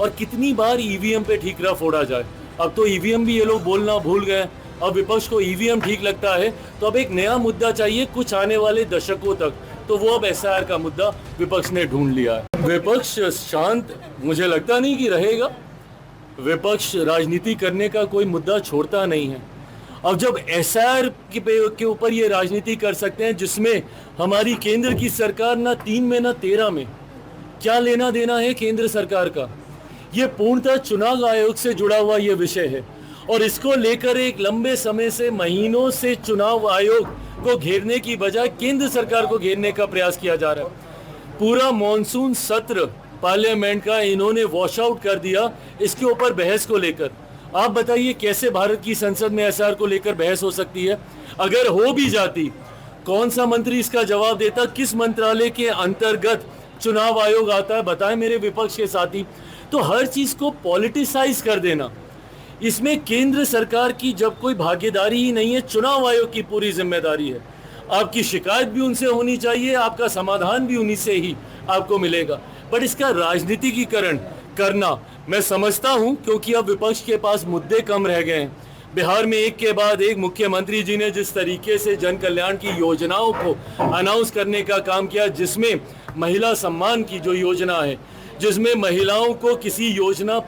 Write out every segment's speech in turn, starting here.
और कितनी बार ईवीएम पे ठीकरा फोड़ा जाए। अब तो ईवीएम भी ये लोग बोलना भूल गए। अब विपक्ष को ईवीएम ठीक लगता है, तो अब एक नया मुद्दा चाहिए कुछ आने वाले दशकों तक, तो वो अब एसआईआर का मुद्दा विपक्ष ने ढूंढ लिया है। विपक्ष शांत मुझे लगता नहीं कि रहेगा। विपक्ष राजनीति करने का कोई मुद्दा छोड़ता नहीं है। अब जब एसआईआर के ऊपर ये राजनीति कर सकते हैं, जिसमें हमारी केंद्र की सरकार ना 3 में ना 13 में, क्या लेना देना है केंद्र सरकार का। ये पूर्णतः चुनाव आयोग से जुड़ा हुआ ये विषय है, और इसको लेकर एक लंबे समय से, महीनों से चुनाव आयोग को घेरने की बजाय केंद्र सरकार को घेरने का प्रयास किया जा रहा है। पूरा मॉनसून सत्र पार्लियामेंट का इन्होंने वॉश आउट कर दिया इसके ऊपर बहस को लेकर। आप बताइए कैसे भारत की संसद में एसआईआर को लेकर बहस हो सकती है। अगर हो भी जाती, कौन सा मंत्री इसका जवाब देता, किस मंत्रालय के अंतर्गत चुनाव आयोग आता है, बताएं मेरे विपक्ष के साथी। तो हर चीज को पॉलिटिसाइज कर देना, इसमें केंद्र सरकार की जब कोई भागीदारी ही नहीं है, चुनाव आयोग की पूरी जिम्मेदारी है। आपकी शिकायत भी उनसे होनी चाहिए, आपका समाधान भी उन्हीं से ही आपको मिलेगा। बट इसका राजनीतिकीकरण करना मैं समझता हूं, क्योंकि अब विपक्ष के पास मुद्दे कम रह गए हैं। बिहार में एक के बाद एक मुख्यमंत्री जी ने जिस तरीके से जन कल्याण की योजनाओं को अनाउंस करने का काम किया, जिसमें महिला सम्मान की जो योजना है, जिसमें महिलाओं को किसी योजना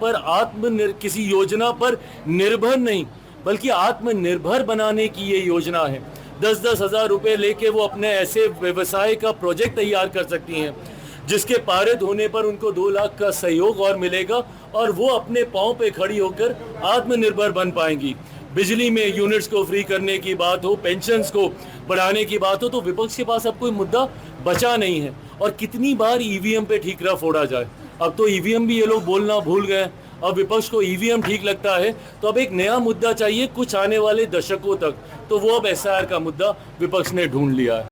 पर निर्भर नहीं बल्कि आत्मनिर्भर बनाने की ये योजना है। 10-10 हज़ार रुपये लेके वो अपने ऐसे व्यवसाय का प्रोजेक्ट तैयार कर सकती हैं, जिसके पारित होने पर उनको 2 लाख का सहयोग और मिलेगा, और वो अपने पांव पे खड़ी होकर आत्मनिर्भर बन पाएंगी। बिजली में यूनिट्स को फ्री करने की बात हो, पेंशन्स को बढ़ाने की बात हो, तो विपक्ष के पास अब कोई मुद्दा बचा नहीं है। और कितनी बार ईवीएम पे ठीकरा फोड़ा जाए। अब तो ईवीएम भी ये लोग बोलना भूल गए। अब विपक्ष को ईवीएम ठीक लगता है, तो अब एक नया मुद्दा चाहिए कुछ आने वाले दशकों तक, तो वो अब एसआईआर का मुद्दा विपक्ष ने ढूंढ लिया है।